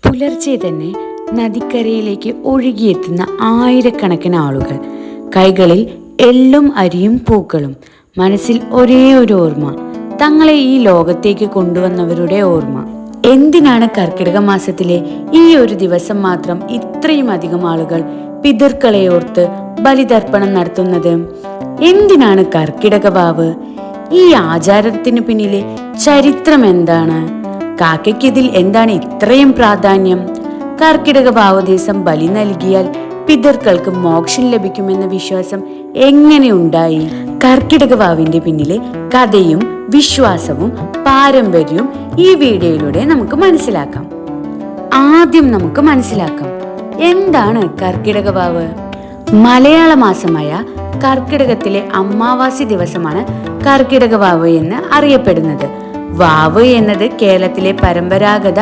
പുലർച്ചെ തന്നെ നദിക്കരയിലേക്ക് ഒഴുകിയെത്തുന്ന ആയിരക്കണക്കിന് ആളുകൾ. കൈകളിൽ എള്ളും അരിയും പൂക്കളും. മനസ്സിൽ ഒരേ ഒരു ഓർമ്മ, തങ്ങളെ ഈ ലോകത്തേക്ക് കൊണ്ടുവന്നവരുടെ ഓർമ്മ. എന്തിനാണ് കർക്കിടക മാസത്തിലെ ഈ ഒരു ദിവസം മാത്രം ഇത്രയും അധികം ആളുകൾ പിതൃക്കളെ ഓർത്ത് ബലിതർപ്പണം നടത്തുന്നത്? എന്തിനാണ് കർക്കിടക വാവ്? ഈ ആചാരത്തിന് പിന്നിലെ ചരിത്രം എന്താണ്? കാക്കയ്ക്കിതിൽ എന്താണ് ഇത്രയും പ്രാധാന്യം? കർക്കിടക വാവ് ദിവസം ബലി നൽകിയാൽ പിതൃക്കൾക്ക് മോക്ഷം ലഭിക്കുമെന്ന വിശ്വാസം എങ്ങനെ ഉണ്ടായി? കർക്കിടക വാവിന്റെ പിന്നിലെ കഥയും വിശ്വാസവും പാരമ്പര്യവും ഈ വീഡിയോയിലൂടെ നമുക്ക് മനസ്സിലാക്കാം. ആദ്യം നമുക്ക് മനസ്സിലാക്കാം, എന്താണ് കർക്കിടക വാവ്? മലയാള മാസമായ കർക്കിടകത്തിലെ അമാവാസി ദിവസമാണ് കർക്കിടക വാവ് എന്ന് അറിയപ്പെടുന്നത്. വാവ് എന്നത് കേരളത്തിലെ പരമ്പരാഗത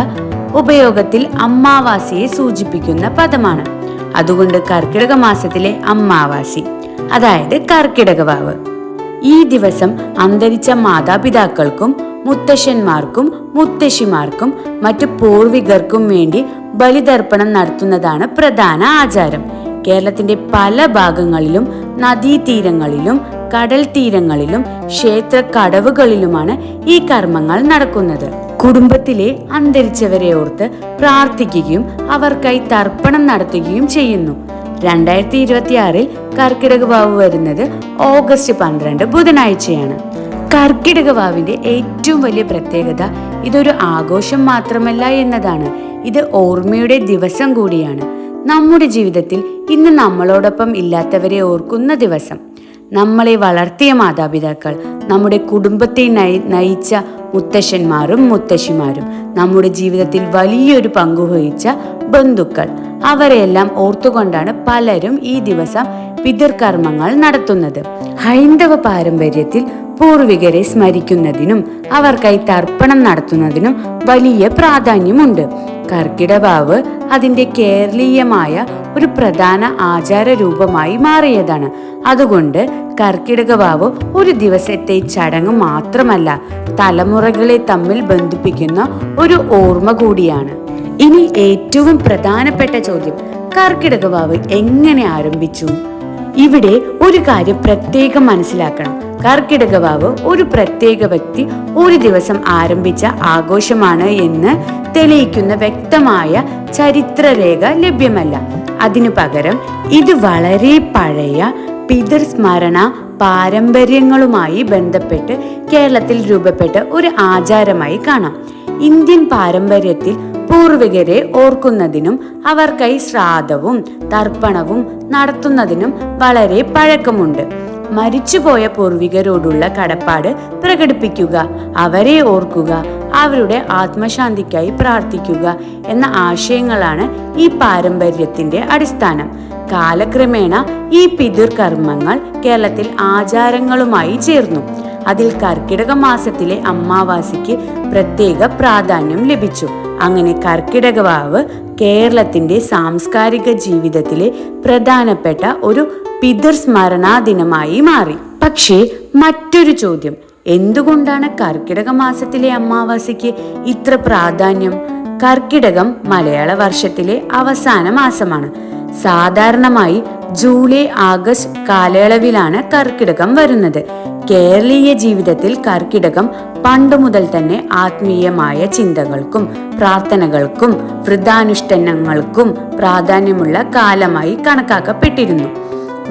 ഉപയോഗത്തിൽ അമാവാസിയെ സൂചിപ്പിക്കുന്ന പദമാണ്. അതുകൊണ്ട് കർക്കിടക മാസത്തിലെ അമാവാസി, അതായത് കർക്കിടക വാവ്. ഈ ദിവസം അന്തരിച്ച മാതാപിതാക്കൾക്കും മുത്തശ്ശന്മാർക്കും മുത്തശ്ശിമാർക്കും മറ്റു പൂർവികർക്കും വേണ്ടി ബലിതർപ്പണം നടത്തുന്നതാണ് പ്രധാന ആചാരം. കേരളത്തിന്റെ പല ഭാഗങ്ങളിലും നദീതീരങ്ങളിലും കടൽ തീരങ്ങളിലും ക്ഷേത്ര കടവുകളിലുമാണ് ഈ കർമ്മങ്ങൾ നടക്കുന്നത്. കുടുംബത്തിലെ അന്തരിച്ചവരെ ഓർത്ത് പ്രാർത്ഥിക്കുകയും അവർക്കായി തർപ്പണം നടത്തുകയും ചെയ്യുന്നു. 2026 കർക്കിടക വാവ് വരുന്നത് ഓഗസ്റ്റ് 12 ബുധനാഴ്ചയാണ്. കർക്കിടക വാവിന്റെ ഏറ്റവും വലിയ പ്രത്യേകത ഇതൊരു ആഘോഷം മാത്രമല്ല എന്നതാണ്. ഇത് ഓർമ്മയുടെ ദിവസം കൂടിയാണ്. നമ്മുടെ ജീവിതത്തിൽ ഇന്ന് നമ്മളോടൊപ്പം ഇല്ലാത്തവരെ ഓർക്കുന്ന ദിവസം. നമ്മളെ വളർത്തിയ മാതാപിതാക്കൾ, നമ്മുടെ കുടുംബത്തെ നയിച്ച മുത്തശ്ശന്മാരും മുത്തശ്ശിമാരും, നമ്മുടെ ജീവിതത്തിൽ വലിയൊരു പങ്കുവഹിച്ച ബന്ധുക്കൾ, അവരെയെല്ലാം ഓർത്തുകൊണ്ടാണ് പലരും ഈ ദിവസം പിതൃകർമ്മങ്ങൾ നടത്തുന്നത്. ഹൈന്ദവ പാരമ്പര്യത്തിൽ പൂർവികരെ സ്മരിക്കുന്നതിനും അവർക്കായി തർപ്പണം നടത്തുന്നതിനും വലിയ പ്രാധാന്യമുണ്ട്. കർക്കിടവാവ് അതിൻ്റെ കേരളീയമായ ഒരു പ്രധാന ആചാര രൂപമായി മാറിയതാണ്. അതുകൊണ്ട് കർക്കിടകവാവ് ഒരു ദിവസത്തെ ചടങ്ങ് മാത്രമല്ല, തലമുറകളെ തമ്മിൽ ബന്ധിപ്പിക്കുന്ന ഒരു ഓർമ്മ കൂടിയാണ്. ഇനി ഏറ്റവും പ്രധാനപ്പെട്ട ചോദ്യം, കർക്കിടകവാവ് എങ്ങനെ ആരംഭിച്ചു? ഇവിടെ ഒരു കാര്യം പ്രത്യേകം മനസ്സിലാക്കണം. കർക്കിടകവാവ് ഒരു പ്രത്യേക വ്യക്തി ഒരു ദിവസം ആരംഭിച്ച ആഘോഷമാണ് എന്ന് തെളിയിക്കുന്ന വ്യക്തമായ ചരിത്രരേഖ ലഭ്യമല്ല. അതിനു പകരം ഇത് വളരെ പഴയ പിതൃസ്മരണ പാരമ്പര്യങ്ങളുമായി ബന്ധപ്പെട്ട് കേരളത്തിൽ രൂപപ്പെട്ട ഒരു ആചാരമായി കാണാം. ഇന്ത്യൻ പാരമ്പര്യത്തിൽ പൂർവികരെ ഓർക്കുന്നതിനും അവർക്കായി ശ്രാദ്ധവും തർപ്പണവും നടത്തുന്നതിനും വളരെ പഴക്കമുണ്ട്. മരിച്ചുപോയ പൂർവികരോടുള്ള കടപ്പാട് പ്രകടിപ്പിക്കുക, അവരെ ഓർക്കുക, അവരുടെ ആത്മശാന്തിക്കായി പ്രാർത്ഥിക്കുക എന്ന ആശയങ്ങളാണ് ഈ പാരമ്പര്യത്തിന്റെ അടിസ്ഥാനം. കാലക്രമേണ ഈ പിതൃകർമ്മങ്ങൾ കേരളത്തിൽ ആചാരങ്ങളുമായി ചേർന്നു. അതിൽ കർക്കിടക മാസത്തിലെ അമാവാസിക്ക് പ്രത്യേക പ്രാധാന്യം ലഭിച്ചു. അങ്ങനെ കർക്കിടക വാവ് കേരളത്തിന്റെ സാംസ്കാരിക ജീവിതത്തിലെ പ്രധാനപ്പെട്ട ഒരു പിതൃസ്മരണാ ദിനമായി മാറി. പക്ഷേ മറ്റൊരു ചോദ്യം, എന്തുകൊണ്ടാണ് കർക്കിടക മാസത്തിലെ അമാവാസിക്ക് ഇത്ര പ്രാധാന്യം? കർക്കിടകം മലയാള വർഷത്തിലെ അവസാന മാസമാണ്. സാധാരണമായി ജൂലൈ ആഗസ്റ്റ് കാലയളവിലാണ് കർക്കിടകം വരുന്നത്. കേരളീയ ജീവിതത്തിൽ കർക്കിടകം പണ്ടു മുതൽ തന്നെ ആത്മീയമായ ചിന്തകൾക്കും പ്രാർത്ഥനകൾക്കും വ്രതാനുഷ്ഠാനങ്ങൾക്കും പ്രാധാന്യമുള്ള കാലമായി കണക്കാക്കപ്പെട്ടിരുന്നു.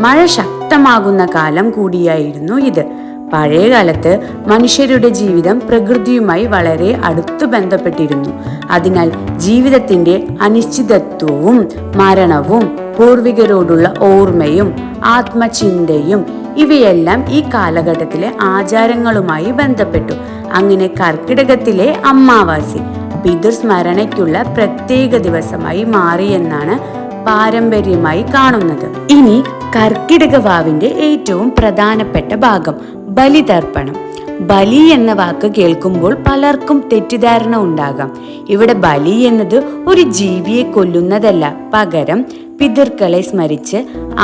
മഴ ശക്തമാകുന്ന കാലം കൂടിയായിരുന്നു ഇത്. പഴയകാലത്ത് മനുഷ്യരുടെ ജീവിതം പ്രകൃതിയുമായി വളരെ അടുത്തു ബന്ധപ്പെട്ടിരുന്നു. അതിനാൽ ജീവിതത്തിന്റെ അനിശ്ചിതത്വവും മരണവും പൂർവികരോടുള്ള ഓർമ്മയും ആത്മചിന്തയും ഇവയെല്ലാം ഈ കാലഘട്ടത്തിലെ ആചാരങ്ങളുമായി ബന്ധപ്പെട്ടു. അങ്ങനെ കർക്കിടകത്തിലെ അമാവാസി പിതൃസ്മരണയ്ക്കുള്ള പ്രത്യേക ദിവസമായി മാറിയെന്നാണ് പാരമ്പര്യമായി കാണുന്നത്. ഇനി കർക്കിടക വാവിന്റെ ഏറ്റവും പ്രധാനപ്പെട്ട ഭാഗം ബലിതർപ്പണം. ബലി എന്ന വാക്ക് കേൾക്കുമ്പോൾ പലർക്കും തെറ്റിദ്ധാരണ ഉണ്ടാകാം. ഇവിടെ ബലി എന്നത് ഒരു ജീവിയെ കൊല്ലുന്നതല്ല, പകരം പിതൃക്കളെ സ്മരിച്ച്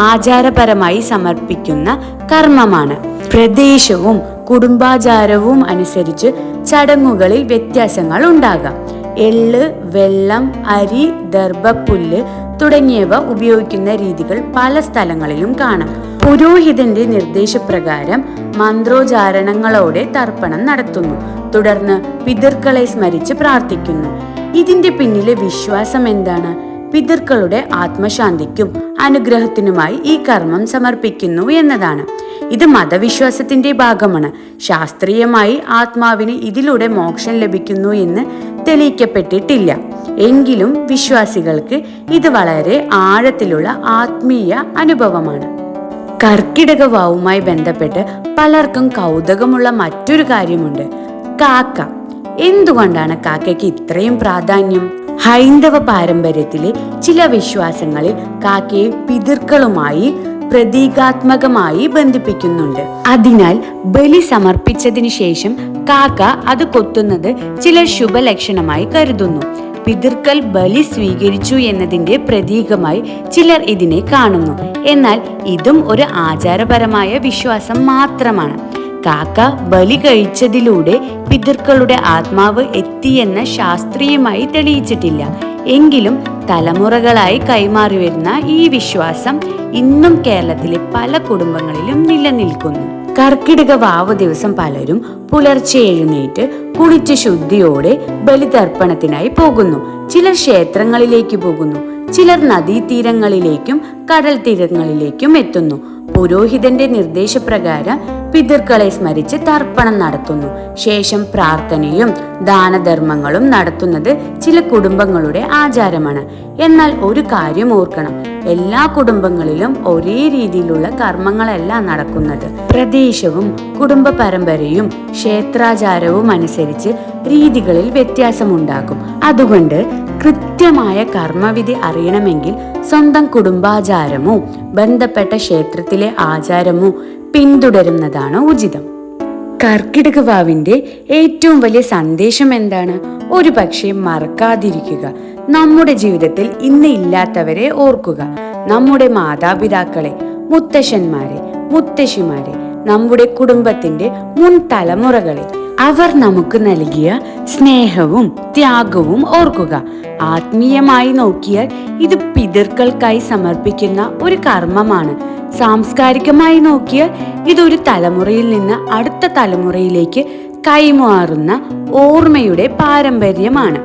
ആചാരപരമായി സമർപ്പിക്കുന്ന കർമ്മമാണ്. പ്രദേശവും കുടുംബാചാരവും അനുസരിച്ച് ചടങ്ങുകളിൽ വ്യത്യാസങ്ങൾ ഉണ്ടാകാം. എള്ള്, വെള്ളം, അരി, ദർഭപ്പുല്ല് തുടങ്ങിയവ ഉപയോഗിക്കുന്ന രീതികൾ പല സ്ഥലങ്ങളിലും കാണാം. പുരോഹിതന്റെ നിർദ്ദേശപ്രകാരം മന്ത്രോച്ചാരണങ്ങളോടെ തർപ്പണം നടത്തുന്നു. തുടർന്ന് പിതൃക്കളെ സ്മരിച്ച് പ്രാർത്ഥിക്കുന്നു. ഇതിന്റെ പിന്നിലെ വിശ്വാസം എന്താണ്? പിതൃക്കളുടെ ആത്മശാന്തിക്കും അനുഗ്രഹത്തിനുമായി ഈ കർമ്മം സമർപ്പിക്കുന്നു എന്നതാണ്. ഇത് മതവിശ്വാസത്തിന്റെ ഭാഗമാണ്. ശാസ്ത്രീയമായി ആത്മാവിന് ഇതിലൂടെ മോക്ഷം ലഭിക്കുന്നു എന്ന് തെളിയിക്കപ്പെട്ടിട്ടില്ല. എങ്കിലും വിശ്വാസികൾക്ക് ഇത് വളരെ ആഴത്തിലുള്ള ആത്മീയ അനുഭവമാണ്. കർക്കിടക വാവുമായി ബന്ധപ്പെട്ട് പലർക്കും കൗതുകമുള്ള മറ്റൊരു കാര്യമുണ്ട്. കാക്ക. എന്തുകൊണ്ടാണ് കാക്കയ്ക്ക് ഇത്രയും പ്രാധാന്യം? ഹൈന്ദവ പാരമ്പര്യത്തിലെ ചില വിശ്വാസങ്ങളിൽ കാക്കയെ പിതൃക്കളുമായി പ്രതീകാത്മകമായി ബന്ധിപ്പിക്കുന്നുണ്ട്. അതിനാൽ ബലി സമർപ്പിച്ചതിന് ശേഷം കാക്ക അത് കൊത്തുന്നത് ചിലർ ശുഭലക്ഷണമായി കരുതുന്നു. പിതൃക്കൾ ബലി സ്വീകരിച്ചു എന്നതിന്റെ പ്രതീകമായി ചിലർ ഇതിനെ കാണുന്നു. എന്നാൽ ഇതും ഒരു ആചാരപരമായ വിശ്വാസം മാത്രമാണ്. കാക്ക ബലി കഴിച്ചതിലൂടെ പിതൃക്കളുടെ ആത്മാവ് എത്തിയെന്ന് ശാസ്ത്രീയമായി തെളിയിച്ചിട്ടില്ല. എങ്കിലും തലമുറകളായി കൈമാറി വരുന്ന ഈ വിശ്വാസം ഇന്നും കേരളത്തിലെ പല കുടുംബങ്ങളിലും നിലനിൽക്കുന്നു. കർക്കിടക വാവ് ദിവസം പലരും പുലർച്ചെ എഴുന്നേറ്റ് കുളിച്ച് ശുദ്ധിയോടെ ബലിതർപ്പണത്തിനായി പോകുന്നു. ചിലർ ക്ഷേത്രങ്ങളിലേക്ക് പോകുന്നു, ചിലർ നദീതീരങ്ങളിലേക്കും കടൽ തീരങ്ങളിലേക്കും എത്തുന്നു. പുരോഹിതന്റെ നിർദ്ദേശപ്രകാരം പിതൃക്കളെ സ്മരിച്ച് തർപ്പണം നടത്തുന്നു. ശേഷം പ്രാർത്ഥനയും ദാനധർമ്മങ്ങളും നടത്തുന്നത് ചില കുടുംബങ്ങളുടെ ആചാരമാണ്. എന്നാൽ ഒരു കാര്യം ഓർക്കണം, എല്ലാ കുടുംബങ്ങളിലും ഒരേ രീതിയിലുള്ള കർമ്മങ്ങളല്ല നടക്കുന്നത്. പ്രദേശവും കുടുംബ പരമ്പരയും ക്ഷേത്രാചാരവും അനുസരിച്ച് രീതികളിൽ വ്യത്യാസമുണ്ടാകും. അതുകൊണ്ട് കൃത്യമായ കർമ്മവിധി അറിയണമെങ്കിൽ സ്വന്തം കുടുംബാചാരമോ ബന്ധപ്പെട്ട ക്ഷേത്രത്തിലെ ആചാരമോ പിന്തുടരുന്നതാണ് ഉചിതം. കർക്കിടക വാവിന്റെ ഏറ്റവും വലിയ സന്ദേശം എന്താണ്? ഒരു പക്ഷേ മറക്കാതിരിക്കുക. നമ്മുടെ ജീവിതത്തിൽ ഇന്ന് ഇല്ലാത്തവരെ ഓർക്കുക. നമ്മുടെ മാതാപിതാക്കളെ, മുത്തശ്ശന്മാരെ, മുത്തശ്ശിമാരെ, നമ്മുടെ കുടുംബത്തിന്റെ മുൻ തലമുറകളെ, അവർ നമുക്ക് നൽകിയ സ്നേഹവും ത്യാഗവും ഓർക്കുക. ആത്മീയമായി നോക്കിയാൽ ഇത് പിതൃക്കൾക്കായി സമർപ്പിക്കുന്ന ഒരു കർമ്മമാണ്. സാംസ്കാരികമായി നോക്കിയാൽ ഇതൊരു തലമുറയിൽ നിന്ന് അടുത്ത തലമുറയിലേക്ക് കൈമാറുന്ന ഓർമ്മയുടെ പാരമ്പര്യമാണ്.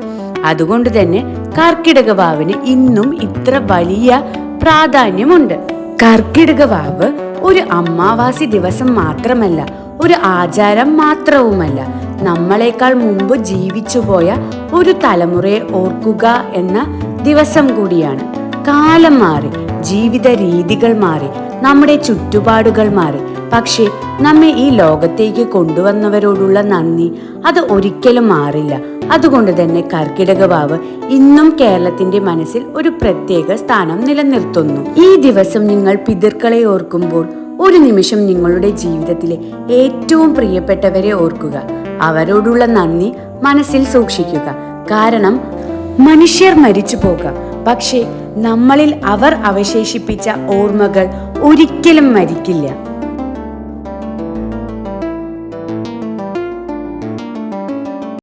അതുകൊണ്ട് തന്നെ കർക്കിടക വാവിന് ഇന്നും ഇത്ര വലിയ പ്രാധാന്യമുണ്ട്. കർക്കിടക വാവ് ഒരു അമാവാസി ദിവസം മാത്രമല്ല, ഒരു ആചാരം മാത്രവുമല്ല, നമ്മളെക്കാൾ മുമ്പ് ജീവിച്ചുപോയ ഒരു തലമുറയെ ഓർക്കുക എന്ന ദിവസം കൂടിയാണ്. കാലം മാറി, ജീവിത രീതികൾ മാറി, നമ്മുടെ ചുറ്റുപാടുകൾ മാറി. പക്ഷേ നമ്മെ ഈ ലോകത്തേക്ക് കൊണ്ടുവന്നവരോടുള്ള നന്ദി അത് ഒരിക്കലും മാറില്ല. അതുകൊണ്ട് തന്നെ കർക്കിടക വാവ് ഇന്നും കേരളത്തിന്റെ മനസ്സിൽ ഒരു പ്രത്യേക സ്ഥാനം നിലനിർത്തുന്നു. ഈ ദിവസം നിങ്ങൾ പിതൃക്കളെ ഓർക്കുമ്പോൾ ഒരു നിമിഷം നിങ്ങളുടെ ജീവിതത്തിലെ ഏറ്റവും പ്രിയപ്പെട്ടവരെ ഓർക്കുക. അവരോടുള്ള നന്ദി മനസ്സിൽ സൂക്ഷിക്കുക. കാരണം മനുഷ്യർ മരിച്ചു പോകാം, പക്ഷേ നമ്മളിൽ അവർ അവശേഷിപ്പിച്ച ഓർമ്മകൾ ഒരിക്കലും മരിക്കില്ല.